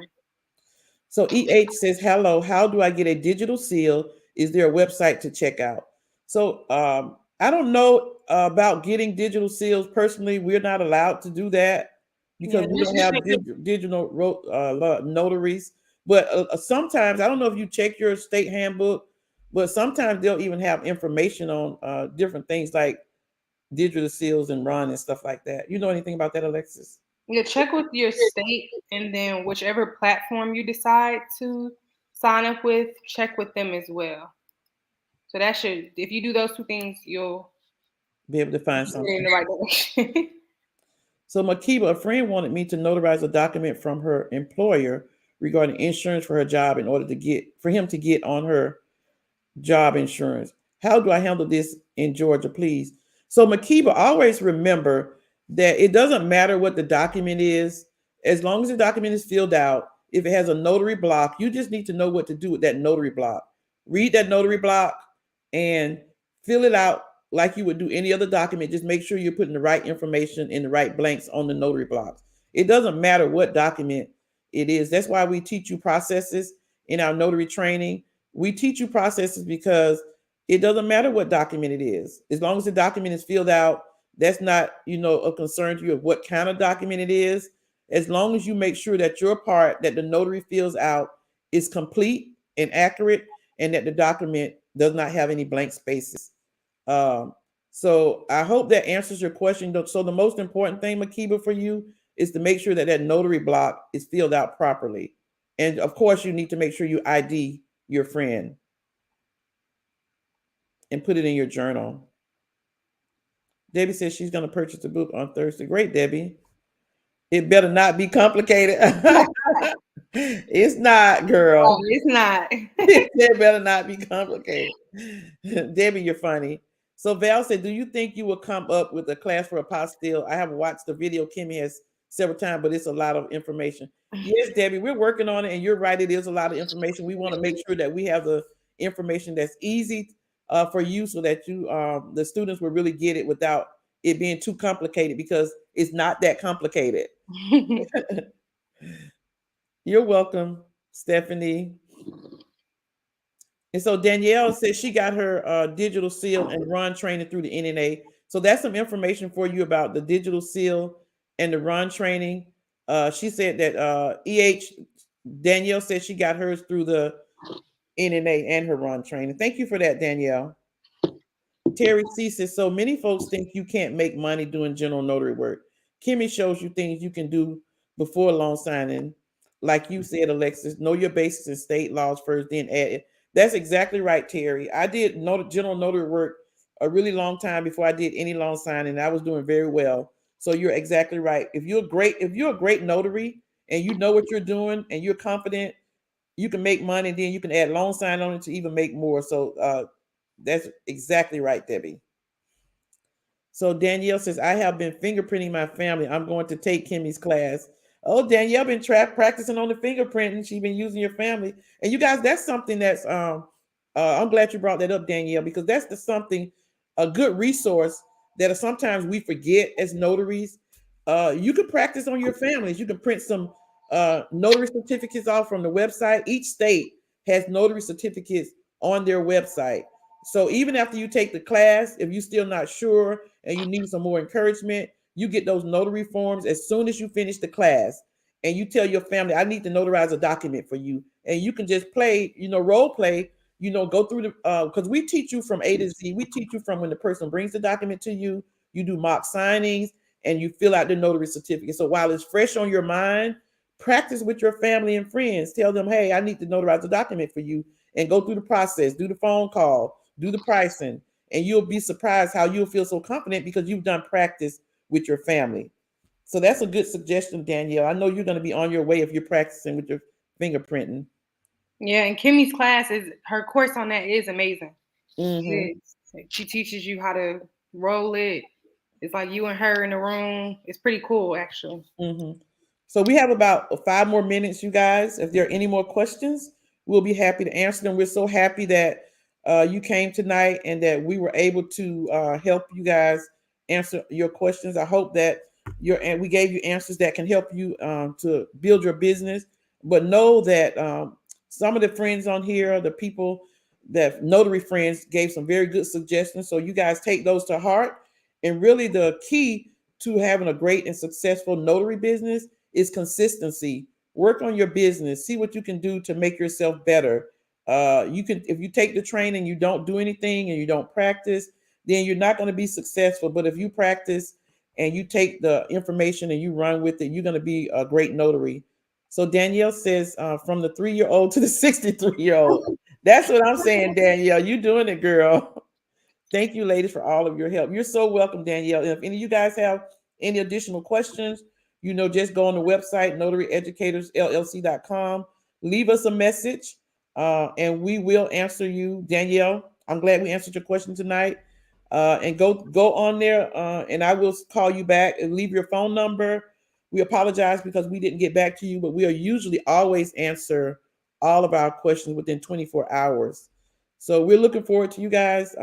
So EH says, "Hello, how do I get a digital seal? Is there a website to check out?" So I don't know about getting digital seals. Personally, we're not allowed to do that Yeah, because we just don't have check it. digital notaries. But sometimes I don't know if you check your state handbook, but sometimes they'll even have information on different things like digital seals and run and stuff like that. You know anything about that, Alexis? Yeah, check with your state, and then whichever platform you decide to sign up with, check with them as well. So that should, if you do those two things, you'll Be able to find get in something. the right direction. So Makiba, a friend wanted me to notarize a document from her employer regarding insurance for her job in order to get for him to get on her job insurance. How do I handle this in Georgia, please? So Makiba, always remember that it doesn't matter what the document is, as long as the document is filled out. If it has a notary block, you just need to know what to do with that notary block. Read that notary block and fill it out like you would do any other document. Just make sure you're putting the right information in the right blanks on the notary blocks. It doesn't matter what document it is. That's why we teach you processes in our notary training. We teach you processes because it doesn't matter what document it is. As long as the document is filled out, that's not, a concern to you of what kind of document it is. As long as you make sure that your part that the notary fills out is complete and accurate, and that the document does not have any blank spaces. Um, so I hope that answers your question. So the most important thing, Makiba, for you is to make sure that that notary block is filled out properly. And of course, you need to make sure you ID your friend and put it in your journal. Debbie says she's going to purchase the book on Thursday. Great, Debbie. It better not be complicated. It's not, Oh, girl. it's not. It better not be complicated. Debbie, you're funny. So Val said, "Do you think you will come up with a class for apostille?" I have watched the video Kimmi has several times, but it's a lot of information. Yes, Debbie, we're working on it, and you're right. It is a lot of information. We want to make sure that we have the information that's easy for you, so that the students will really get it without it being too complicated, because it's not that complicated. You're welcome, Stephanie. And so Danielle says she got her digital seal and run training through the NNA. So that's some information for you about the digital seal and the run training. She said that Danielle said she got hers through the NNA and her run training. Thank you for that, Danielle. Terry C says, so many folks think you can't make money doing general notary work. Kimmi shows you things you can do before loan signing. Like you said, Alexis, know your basics and state laws first, then add it. That's exactly right, Terry. I did general notary work a really long time before I did any loan signing. I was doing very well. So you're exactly right. If you're a great notary and you know what you're doing and you're confident, you can make money, and then you can add loan sign on it to even make more. So that's exactly right, Debbie. So Danielle says, I have been fingerprinting my family. I'm going to take Kimmi's class. Oh, Danielle been practicing on the fingerprinting. She's been using your family. And you guys, that's something that's I'm glad you brought that up, Danielle, because that's something, a good resource that sometimes we forget as notaries. You can practice on your families. You can print some notary certificates off from the website. Each state has notary certificates on their website. So even after you take the class, if you're still not sure and you need some more encouragement, you get those notary forms as soon as you finish the class, and you tell your family, I need to notarize a document for you. And you can just play, role play, go through the, because we teach you from A to Z. We teach you from when the person brings the document to you, you do mock signings, and you fill out the notary certificate. So while it's fresh on your mind, practice with your family and friends. Tell them, hey, I need to notarize a document for you, and go through the process, do the phone call, do the pricing, and you'll be surprised how you'll feel so confident because you've done practice with your family. So that's a good suggestion, Danielle. I know you're going to be on your way if you're practicing with your fingerprinting. Yeah, and Kimmi's class is her course on that is amazing. Mm-hmm. She teaches you how to roll it. It's like you and her in the room. It's pretty cool, actually. Mm-hmm. So we have about 5 more minutes, you guys. If there are any more questions, we'll be happy to answer them. We're so happy that you came tonight and that we were able to help you guys answer your questions. I hope that we gave you answers that can help you to build your business. But know that some of the friends on here, the people that notary friends, gave some very good suggestions. So you guys take those to heart. And really, the key to having a great and successful notary business is consistency. Work on your business. See what you can do to make yourself better. You can, if you take the training, you don't do anything and you don't practice, then you're not going to be successful. But if you practice and you take the information and you run with it, you're going to be a great notary. So Danielle says, from the 3-year-old to the 63-year-old. That's what I'm saying, Danielle. You doing it, girl. Thank you, ladies, for all of your help. You're so welcome, Danielle. And if any of you guys have any additional questions, just go on the website, notaryeducatorsllc.com. Leave us a message, and we will answer you, Danielle. I'm glad we answered your question tonight. And go on there, and I will call you back and leave your phone number. We apologize because we didn't get back to you, but we are usually always answer all of our questions within 24 hours. So we're looking forward to you guys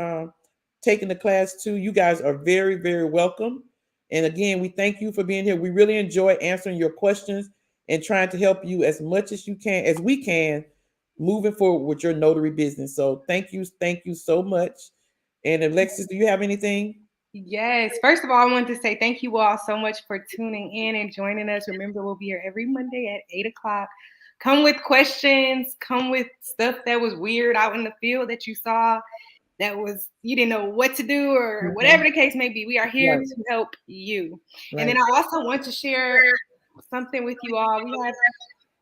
taking the class too. You guys are very, very welcome. And again, we thank you for being here. We really enjoy answering your questions and trying to help you as much as we can, moving forward with your notary business. So thank you so much. And Alexis, do you have anything? Yes. First of all, I wanted to say thank you all so much for tuning in and joining us. Remember, we'll be here every Monday at 8 o'clock. Come with questions. Come with stuff that was weird out in the field that you saw, that was you didn't know what to do, or whatever the case may be. We are here to help you. Right. And then I also want to share something with you all. We have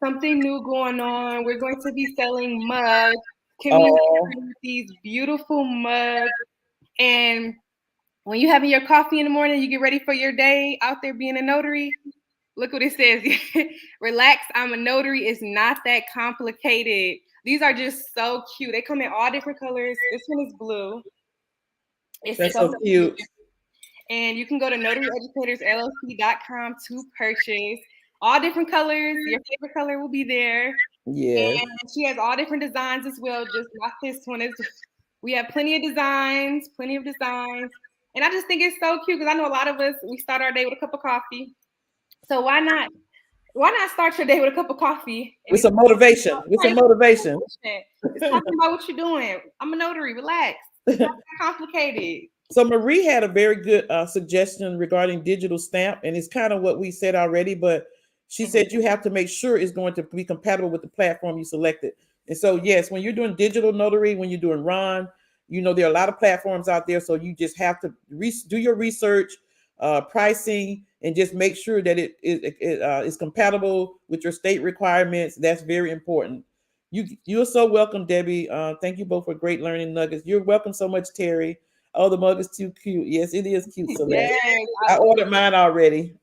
something new going on. We're going to be selling mugs. Kimmi with these beautiful mugs. And when you having your coffee in the morning, you get ready for your day out there being a notary. Look what it says. Relax, I'm a notary. It's not that complicated. These are just so cute. They come in all different colors. This one is blue. It's so cute. And you can go to notaryeducatorsllc.com to purchase all different colors. Your favorite color will be there. Yes. And she has all different designs as well, just not this one. We have plenty of designs. And I just think it's so cute because I know a lot of us, we start our day with a cup of coffee. So why not start your day with a cup of coffee? With some motivation. It's talking about what you're doing. I'm a notary. Relax. It's not that complicated. So Marie had a very good suggestion regarding digital stamp, and it's kind of what we said already, but she said you have to make sure it's going to be compatible with the platform you selected. And so, yes, when you're doing digital notary, when you're doing Ron, there are a lot of platforms out there. So you just have to do your research, pricing, and just make sure that it is compatible with your state requirements. That's very important. You're so welcome, Debbie. Thank you both for great learning nuggets. You're welcome so much, Terry. Oh, the mug is too cute. Yes, it is cute, Celeste. Yes, I ordered mine already.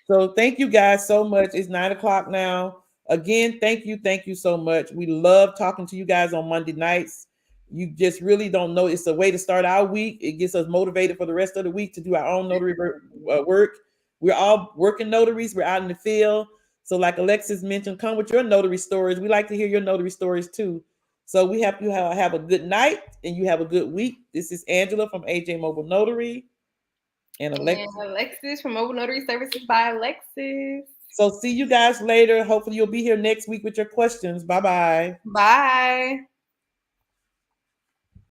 So thank you guys so much. It's 9 o'clock now. Again, thank you so much. We love talking to you guys on Monday nights. You just really don't know. It's a way to start our week. It gets us motivated for the rest of the week to do our own notary work. We're all working notaries. We're out in the field. So like Alexis mentioned, come with your notary stories. We like to hear your notary stories too. So we hope you have a good night and you have a good week. This is Angela from AJ Mobile Notary. And Alexis from Mobile Notary Services by Alexis. So see you guys later. Hopefully you'll be here next week with your questions. Bye-bye. Bye.